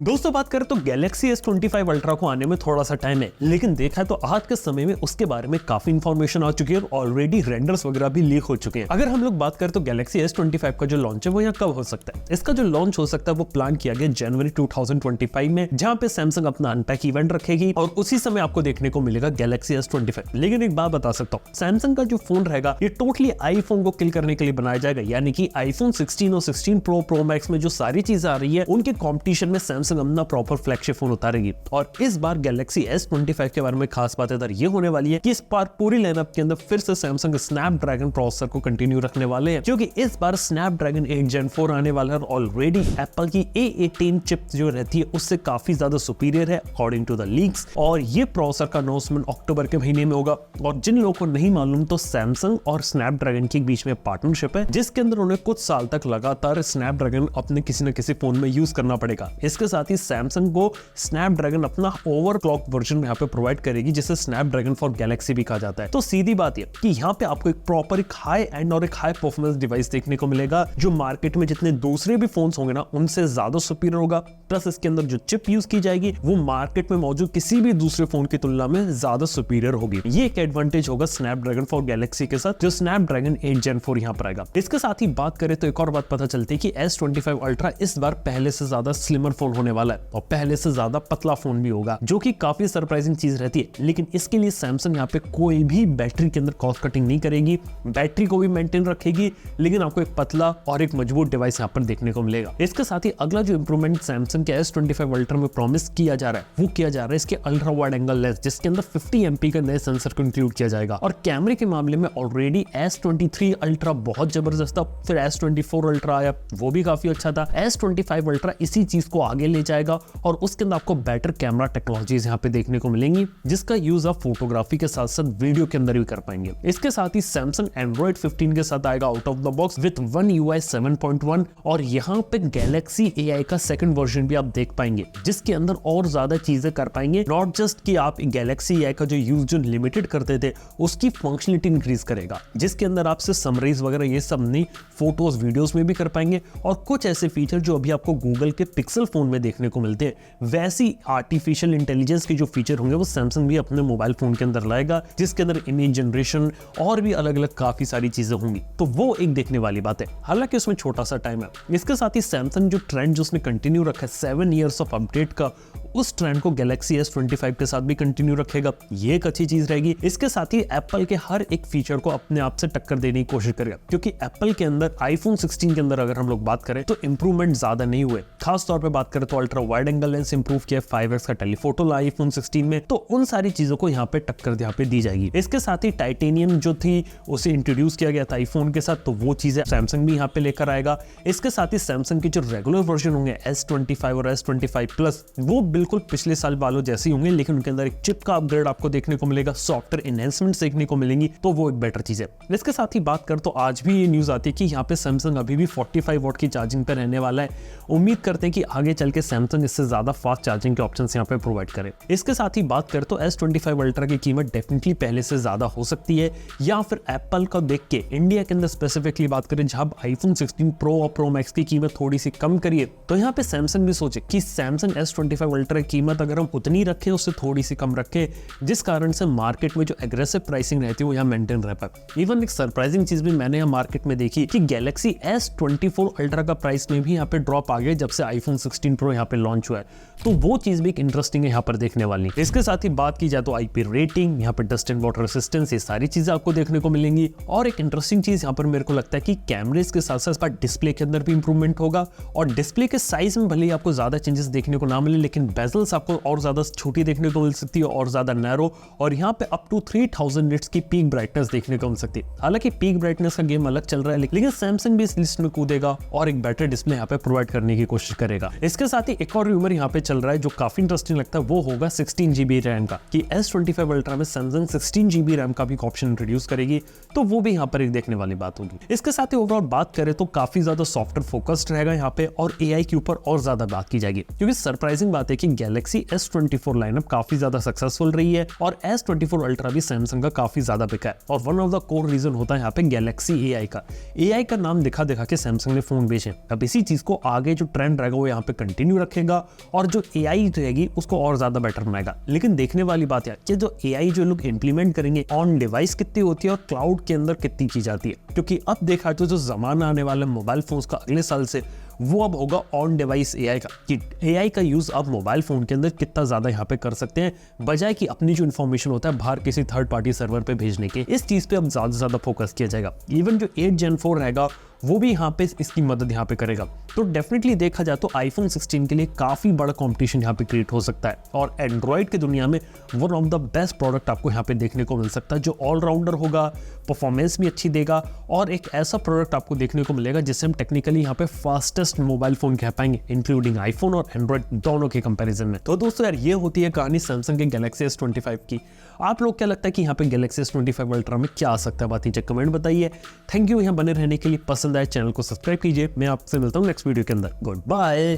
दोस्तों बात करें तो गैलेक्सी S25 अल्ट्रा को आने में थोड़ा सा टाइम है, लेकिन देखा है तो आज के समय में उसके बारे में काफी इंफॉर्मेशन आ चुकी है और ऑलरेडी रेंडर्स वगैरह भी लीक हो चुके हैं। अगर हम लोग बात करें तो गैलेक्सी S25 का जो लॉन्च है वो यहाँ कब हो सकता है? इसका जो लॉन्च हो सकता है वो प्लान किया गया जनवरी 2025 में, जहाँ पे सैमसंग अपना अनपैक इवेंट रखेगी और उसी समय आपको देखने को मिलेगा गैलेक्सी S25। लेकिन एक बात बता सकता हूँ, सैमसंग का जो फोन रहेगा ये टोटली आईफोन को किल करने के लिए बनाया जाएगा, यानी कि आईफोन 16 और 16 प्रो मैक्स में जो सारी चीजें आ रही है उनके कॉम्पिटिशन में सैमसंग अपना प्रॉपर फ्लैगशिप फोन उतारेगी। और इस बार गैलेक्सी S25 के बारे में खास बात इधर ये होने वाली है कि इस बार पूरी लाइनअप के अंदर फिर से सैमसंग स्नैपड्रैगन प्रोसेसर को कंटिन्यू रखने वाले हैं, क्योंकि इस बार स्नैपड्रैगन 8 Gen 4 आने वाला है। ऑलरेडी एप्पल की A18 चिप जो रहती है उससे काफी ज्यादा सुपीरियर है अकॉर्डिंग टू द लीक्स, और ये प्रोसेसर का अनाउंसमेंट अक्टूबर के महीने में होगा। और जिन लोगों को नहीं मालूम तो सैमसंग और स्नैपड्रैगन के बीच में पार्टनरशिप है, जिसके अंदर उन्हें कुछ साल तक लगातार स्नैपड्रैगन अपने किसी न किसी फोन में यूज करना पड़ेगा। इसके साथ ही सैमसंग को स्नैपड्रैगन अपना ओवरक्लॉक वर्जन यहाँ पे प्रोवाइड करेगी, जिसे स्नैपड्रैगन फॉर गैलेक्सी भी कहा जाता है। तो सीधी बात ये कि यहाँ पे आपको एक प्रॉपर एक हाई एंड और एक हाई परफॉर्मेंस डिवाइस देखने को मिलेगा, जो मार्केट में जितने दूसरे भी फोन्स होंगे ना उनसे ज्यादा सुपीरियर होगा। प्लस इसके अंदर जो चिप यूज की जाएगी वो मार्केट में मौजूद किसी भी दूसरे फोन की तुलना में ज्यादा सुपीरियर होगी। ये एक एडवांटेज होगा स्नैपड्रैगन फॉर गैलेक्सी के साथ, जो स्नैपड्रैगन 8 Gen 4 यहाँ पर आएगा। इसके साथ ही बात करें तो एक और बात पता चलती है कि S25 अल्ट्रा इस बार पहले से ज्यादा स्लिमर फोन होने वाला है और पहले से ज्यादा पतला फोन भी होगा, जो कि काफी सरप्राइजिंग चीज रहती है। लेकिन इसके लिए सैमसंग यहाँ पे कोई भी बैटरी के अंदर कॉस्ट कटिंग नहीं करेगी, बैटरी को भी मेंटेन रखेगी, लेकिन आपको एक पतला और एक मजबूत डिवाइस यहाँ पर देखने को मिलेगा। इसके साथ ही अगला जो इंप्रूवमेंट सैमसंग के S25 अल्ट्रा में प्रॉमिस किया जा रहा है वो किया जा रहा है इसके अल्ट्रा वाइड एंगल लेंस, जिसके अंदर 50 MP का नए सेंसर को इंक्लूड किया जाएगा। और कैमरे के मामले में ऑलरेडी S23 अल्ट्रा बहुत जबरदस्त था, फिर S24 अल्ट्रा आया वो भी काफी अच्छा था। S25 अल्ट्रा इसी चीज को आगे ले जाएगा और उसके अंदर आपको बेटर कैमरा टेक्नोलॉजीज यहाँ पे देखने को मिलेंगी, जिसका यूज आप फोटोग्राफी के साथ साथ वीडियो के अंदर भी कर पाएंगे। इसके साथ ही सैमसंग एंड्रॉइड 15 के साथ आएगा out of the box with One UI 7.1, और यहाँ पे गैलेक्सी AI का सेकंड वर्जन भी आप देख पाएंगे, जिसके अंदर और ज्यादा चीजें कर पाएंगे। नॉट जस्ट कि आप गैलेक्सी AI का जो यूज जो लिमिटेड करते थे उसकी फंक्शनलिटी इंक्रीज करेगा, जिसके अंदर आपसे समराइज वगैरह ये सब नहीं, फोटोज वीडियोस में भी कर पाएंगे। और कुछ ऐसे फीचर जो अभी आपको गूगल के पिक्सल फोन में देखने को मिलते हैं, वैसी आर्टिफिशियल इंटेलिजेंस के जो फीचर होंगे वो सैमसंग भी अपने मोबाइल फोन के अंदर लाएगा, जिसके अंदर इमेज जनरेशन और भी अलग अलग काफी सारी चीजें होंगी। तो वो एक देखने वाली बात है, हालांकि उसमें छोटा सा टाइम है। इसके साथ ही सैमसंग जो ट्रेंड जो उसने कंटिन्यू रखा है 7 years ऑफ अपडेट का, उस ट्रेंड को गैलेक्सी S25 के साथ भी कंटिन्यू रखेगा। ये एक अच्छी चीज रहेगी। इसके साथ ही एप्पल के हर एक फीचर को अपने आप से टक्कर देने की कोशिश करेगा, क्योंकि एप्पल के अंदर आईफोन 16 के अंदर अगर हम लोग बात करें तो इंप्रूवमेंट ज्यादा नहीं हुए। खास तौर पे बात करें तो ultra wide angle lens improve किया, 5x का टेलीफोटो ला आईफोन 16 में, तो उन सारी चीजों को यहाँ पे टक्कर यहाँ पे दी जाएगी। इसके साथ ही टाइटेनियम जो थी उसे इंट्रोड्यूस किया गया था आईफोन के साथ, तो वो चीजें सैमसंग भी यहाँ पे लेकर आएगा। इसके साथ ही सैमसंग के जो रेगुलर वर्जन होंगे S25 और S25 प्लस, वो बिल्कुल पिछले साल वालों जैसे ही होंगे, लेकिन उनके अंदर एक चिप का अपग्रेड आपको देखने को मिलेगा, सॉफ्टवेयर एनहेंसमेंट देखने को मिलेंगी, तो वो एक बेटर चीज है। इसके साथ ही बात कर तो आज भी ये न्यूज आती है कि यहाँ पे सैमसंग अभी भी 45 वॉट की चार्जिंग पे रहने वाला है। उम्मीद करते हैं कि आगे चल के सैमसंग इससे ज्यादा फास्ट चार्जिंग के ऑप्शंस यहाँ पे प्रोवाइड करे। इसके साथ ही बात कर तो S25 अल्ट्रा की कीमत डेफिनेटली पहले से ज्यादा हो सकती है, या फिर एप्पल का देख के इंडिया के अंदर स्पेसिफिकली बात करें जहां आईफोन 16 प्रो और प्रो मैक्स की कीमत थोड़ी सी कम करिए, तो यहाँ पे सैमसंग भी सोचे कि सैमसंग S25 अल्ट्रा की कीमत अगर हम उतनी रखें उससे थोड़ी सी कम रखें, जिस कारण से मार्केट में जो एग्रेसिव प्राइसिंग रहती है वो यहाँ मेंटेन रह पाए। इवन एक सरप्राइजिंग चीज भी मैंने यहाँ मार्केट में देखी कि गैलेक्सी S24 अल्ट्रा का प्राइस में भी यहाँ पे ड्रॉप आ गया जब से आईफोन 16 प्रो यहाँ पे लॉन्च हुआ है, तो वो चीज भी एक इंटरेस्टिंग है यहाँ पर देखने वाली। इसके साथ ही बात की जाए तो IP रेटिंग, यहाँ पे डस्ट एंड वाटर रेसिस्टेंस, ये सारी चीजें आपको देखने को मिलेंगी। और एक इंटरेस्टिंग चीज यहाँ पर मेरे को लगता है कि कैमरेज के साथ साथ डिस्प्ले के अंदर भी इंप्रूवमेंट होगा, और डिस्प्ले के साइज में भले ही आपको ज्यादा चेंजेस देखने को ना मिले, लेकिन बेजल्स आपको और ज्यादा छोटी देखने को मिल सकती है और ज्यादा नैरो, और यहाँ पे अप टू 3000 निट्स की पीक ब्राइटनेस देखने को मिल सकती है। हालांकि पीक ब्राइटनेस का गेम अलग चल रहा है, लेकिन सैमसंग भी इस लिस्ट में कूदेगा और एक बेटर डिस्प्ले यहाँ पे प्रोवाइड करने की कोशिश करेगा। इसके साथ ही एक और रूमर यहाँ पे चल रहा है जो काफी इंटरेस्टिंग लगता है, वो होगा 16 GB रैम का, कि S25 अल्ट्रा में सैमसंग 16 GB रैम का भी ऑप्शन इंट्रोड्यूस करेगी, तो वो भी यहाँ पर एक देखने वाली बात होगी। इसके साथ ही ओवरऑल बात करें तो काफी ज्यादा सॉफ्टवेयर फोकस्ड रहेगा यहाँ पे, और AI के ऊपर और ज्यादा बात की जाएगी, क्योंकि सरप्राइजिंग बात है कि गैलेक्सी S24 लाइनअप काफी ज्यादा सक्सेसफुल रही है और S24 अल्ट्रा भी सैमसंग का काफी ज्यादा बिका है। और one of the core reason होता है यहाँ पे गैलेक्सी AI का। AI का नाम दिखा दिखा के सैमसंग ने फोन बेचे। अब इसी चीज को आगे जो ट्रेंड रहेगा वो यहाँ पे कंटिन्यू रखेगा और जो AI रहेगी उसको और ज्यादा बेटर बनाएगा। लेकिन देखने वाली बात है कि जो AI जो लोग इंप्लीमेंट करेंगे ऑन डिवाइस कितनी होती है और क्लाउड के अंदर कितनी की जाती है, क्योंकि अब देखा तो जो जमाना आने वाला मोबाइल फोन्स का अगले साल से वो अब होगा ऑन डिवाइस AI का, कि AI का यूज आप मोबाइल फोन के अंदर कितना ज्यादा यहाँ पे कर सकते हैं बजाय कि अपनी जो इन्फॉर्मेशन होता है बाहर किसी थर्ड पार्टी सर्वर पे भेजने के। इस चीज पे अब ज्यादा से ज्यादा फोकस किया जाएगा। इवन जो 8 Gen 4 रहेगा वो भी यहाँ पे इसकी मदद यहाँ पे करेगा। तो डेफिनेटली देखा जाए तो iPhone 16 के लिए काफी बड़ा कंपटीशन यहाँ पे क्रिएट हो सकता है और एंड्रॉइड की दुनिया में one of the best product आपको यहाँ पे देखने को मिल सकता है जो ऑलराउंडर होगा, परफॉर्मेंस भी अच्छी देगा और एक ऐसा प्रोडक्ट आपको देखने को मिलेगा जिससे हम टेक्निकली यहाँ पे फास्टेस्ट मोबाइल फोन कह पाएंगे इंक्लूडिंग आईफोन और एंड्रॉइड दोनों के कंपैरिजन में। तो दोस्तों यार ये होती है कहानी सैमसंग के गैलेक्सी S25 की। आप लोग क्या लगता है कि यहाँ पे गैलेक्सी S25 अल्ट्रा में क्या आ सकता है, बात नीचे कमेंट बताइए। थैंक यू यहाँ बने रहने के लिए। पसंद आए चैनल को सब्सक्राइब कीजिए। मैं आपसे मिलता हूँ नेक्स्ट वीडियो के अंदर। Good bye.